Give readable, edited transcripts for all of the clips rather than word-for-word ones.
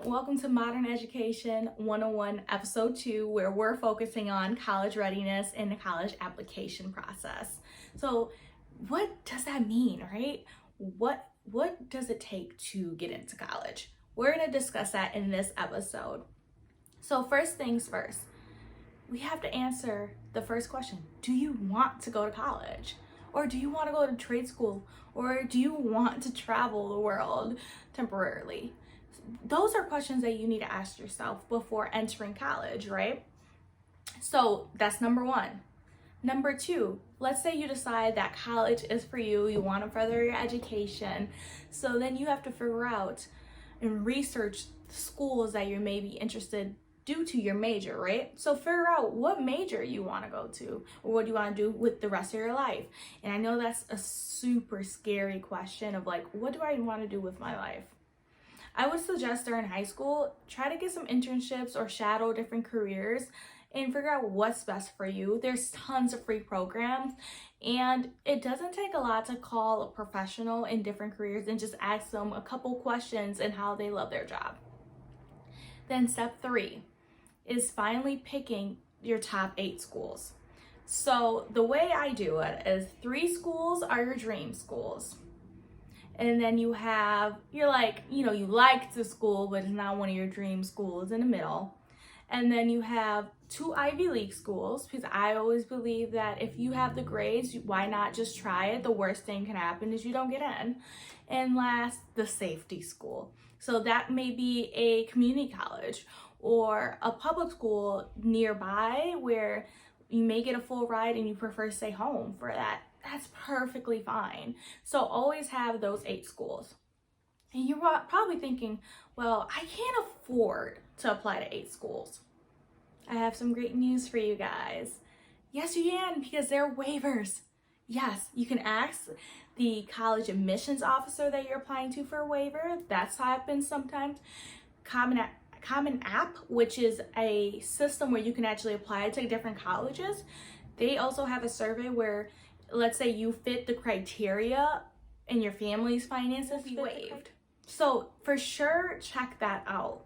welcome to Modern Education 101 episode 2, where we're focusing on college readiness and the college application process. So what does that mean, right? What does it take to get into college? We're going to discuss that in this episode. So first things first, we have to answer the first question. Do you want to go to college? Or do you want to go to trade school? Or do you want to travel the world temporarily? Those are questions that you need to ask yourself before entering college, right? So that's number one. Number two, let's say you decide that college is for you, you want to further your education. So then you have to figure out and research schools that you may be interested due to your major, right? So figure out what major you want to go to or what you want to do with the rest of your life. And I know that's a super scary question of like, what do I want to do with my life? I would suggest during high school, try to get some internships or shadow different careers and figure out what's best for you. There's tons of free programs, and it doesn't take a lot to call a professional in different careers and just ask them a couple questions and how they love their job. Then step 3 is finally picking your top 8 schools. So the way I do it is 3 schools are your dream schools. And then you have, you like the school, but it's not one of your dream schools in the middle. And then you have 2 Ivy League schools, because I always believe that if you have the grades, why not just try it? The worst thing can happen is you don't get in. And last, the safety school. So that may be a community college or a public school nearby where you may get a full ride and you prefer to stay home for that. That's perfectly fine. So always have those 8 schools. And you're probably thinking, well, I can't afford to apply to 8 schools. I have some great news for you guys. Yes, you can, because there are waivers. Yes, you can ask the college admissions officer that you're applying to for a waiver. That's happens sometimes. Common App, which is a system where you can actually apply to different colleges. They also have a survey where, let's say you fit the criteria and your family's finances be waived. So for sure, check that out.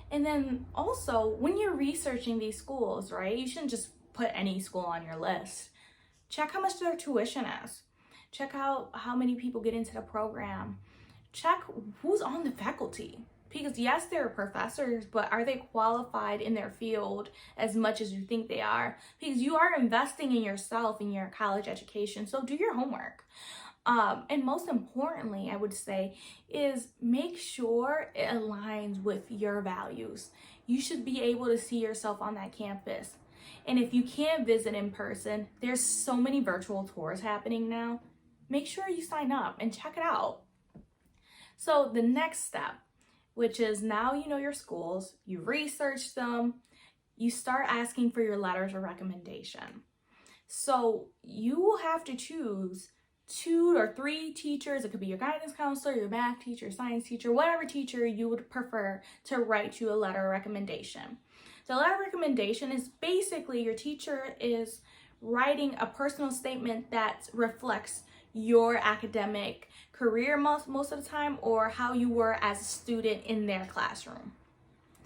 And then also, when you're researching these schools, right, you shouldn't just put any school on your list. Check how much their tuition is. Check out how many people get into the program. Check who's on the faculty. Because yes, they're professors, but are they qualified in their field as much as you think they are? Because you are investing in yourself in your college education, so do your homework. And most importantly, I would say, is make sure it aligns with your values. You should be able to see yourself on that campus. And if you can't visit in person, there's so many virtual tours happening now. Make sure you sign up and check it out. So the next step, which is now you know your schools, you research them, you start asking for your letters of recommendation. So you will have to choose 2 or 3 teachers. It could be your guidance counselor, your math teacher, science teacher, whatever teacher you would prefer to write you a letter of recommendation. The letter of recommendation is basically your teacher is writing a personal statement that reflects your academic career most of the time, or how you were as a student in their classroom.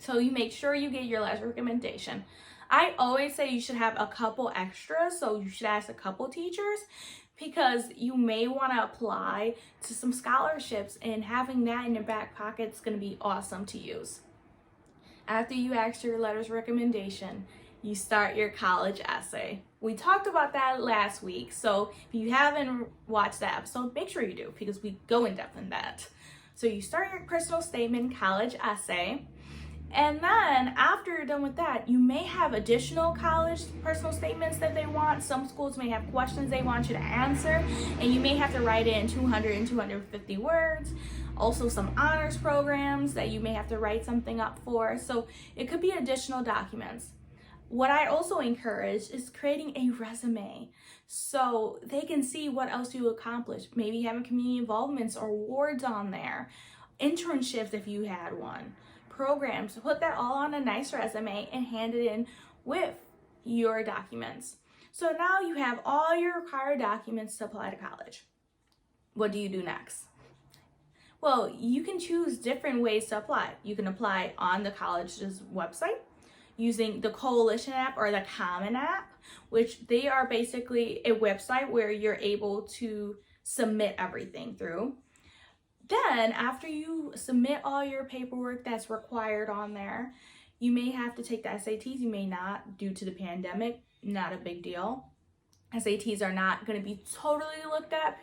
So you make sure you get your letter of recommendation. I always say you should have a couple extras, so you should ask a couple teachers, because you may want to apply to some scholarships, and having that in your back pocket is going to be awesome to use. After you ask your letters of recommendation, you start your college essay. We talked about that last week, so if you haven't watched that episode, make sure you do, because we go in depth in that. So you start your personal statement, college essay, and then after you're done with that, you may have additional college personal statements that they want. Some schools may have questions they want you to answer, and you may have to write it in 200 and 250 words. Also some honors programs that you may have to write something up for. So it could be additional documents. What I also encourage is creating a resume so they can see what else you accomplished. Maybe having community involvements or awards on there, internships if you had one, programs. Put that all on a nice resume and hand it in with your documents. So now you have all your required documents to apply to college. What do you do next? Well, you can choose different ways to apply. You can apply on the college's website using the Coalition app or the Common app, which they are basically a website where you're able to submit everything through. Then after you submit all your paperwork that's required on there, you may have to take the SATs, you may not due to the pandemic, not a big deal. SATs are not going to be totally looked at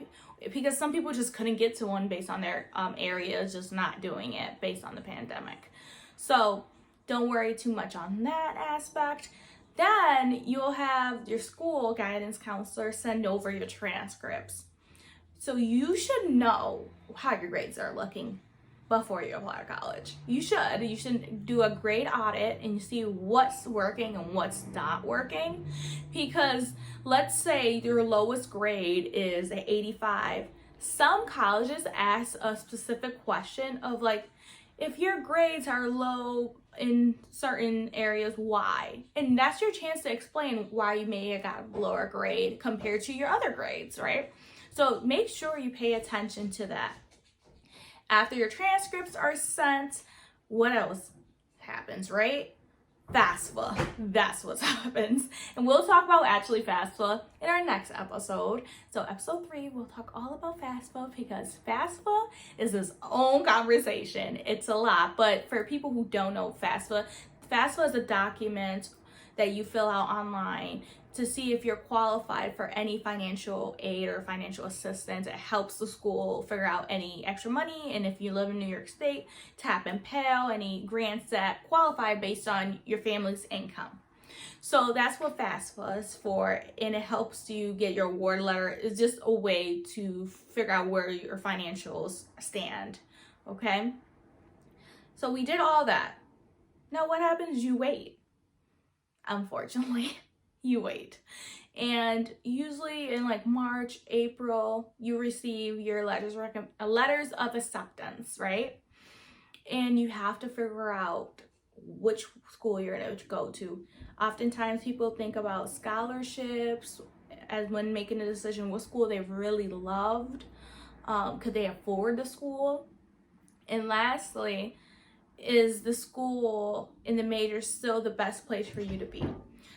because some people just couldn't get to one based on their area, just not doing it based on the pandemic. So don't worry too much on that aspect. Then you'll have your school guidance counselor send over your transcripts. So you should know how your grades are looking before you apply to college. You should do a grade audit and see what's working and what's not working. Because let's say your lowest grade is an 85. Some colleges ask a specific question of like, if your grades are low in certain areas, why? And that's your chance to explain why you may have got a lower grade compared to your other grades, right? So make sure you pay attention to that. After your transcripts are sent, what else happens, right? FAFSA, that's what happens. And we'll talk about actually FAFSA in our next episode. So episode 3, we'll talk all about FAFSA because FAFSA is its own conversation. It's a lot, but for people who don't know FAFSA is a document that you fill out online to see if you're qualified for any financial aid or financial assistance. It helps the school figure out any extra money, and if you live in New York State, tap and pay any grants that qualify based on your family's income. So that's what FAFSA is for, and it helps you get your award letter. It's just a way to figure out where your financials stand, okay? So we did all that. Now what happens? You wait. Unfortunately, you wait. And usually in like March, April, you receive your letters of acceptance, right? And you have to figure out which school you're going to go to. Oftentimes people think about scholarships as when making a decision what school they really loved. Could they afford the school? And lastly, is the school in the major still the best place for you to be?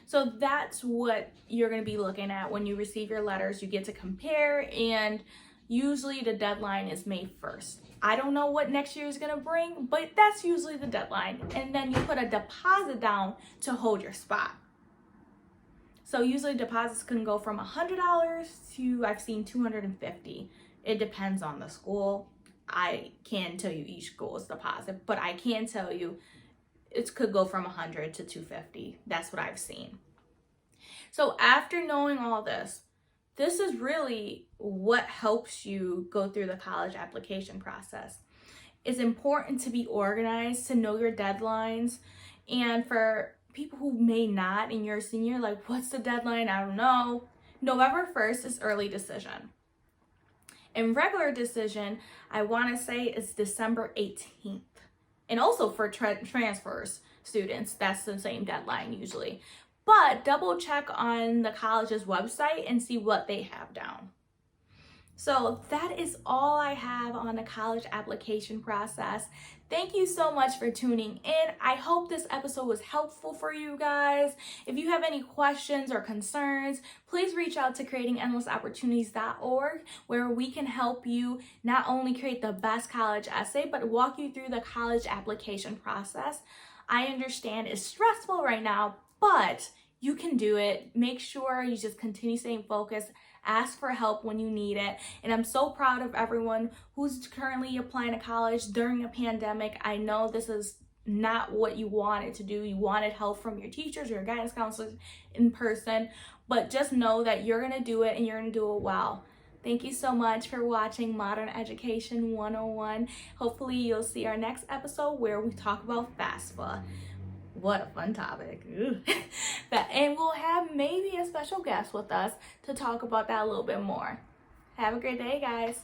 So that's what you're going to be looking at when you receive your letters. You get to compare, and usually the deadline is May 1st. I don't know what next year is going to bring, but that's usually the deadline. And then you put a deposit down to hold your spot. So usually deposits can go from $100 to, I've seen $250. It depends on the school. I can't tell you each school's deposit, but I can tell you it could go from $100 to $250. That's what I've seen. So after knowing all this, this is really what helps you go through the college application process. It's important to be organized, to know your deadlines, and for people who may not, and you're a senior, like, what's the deadline? I don't know. November 1st is early decision. And regular decision, I want to say is December 18th. And also for transfers students, that's the same deadline usually. But double check on the college's website and see what they have down. So that is all I have on the college application process. Thank you so much for tuning in. I hope this episode was helpful for you guys. If you have any questions or concerns, please reach out to creatingendlessopportunities.org, where we can help you not only create the best college essay, but walk you through the college application process. I understand it's stressful right now, but you can do it. Make sure you just continue staying focused. Ask for help when you need it. And I'm so proud of everyone who's currently applying to college during a pandemic. I know this is not what you wanted to do. You wanted help from your teachers, your guidance counselors in person, but just know that you're going to do it and you're going to do it well. Thank you so much for watching Modern Education 101. Hopefully you'll see our next episode where we talk about FAFSA. What a fun topic. And we'll have maybe a special guest with us to talk about that a little bit more. Have a great day, guys.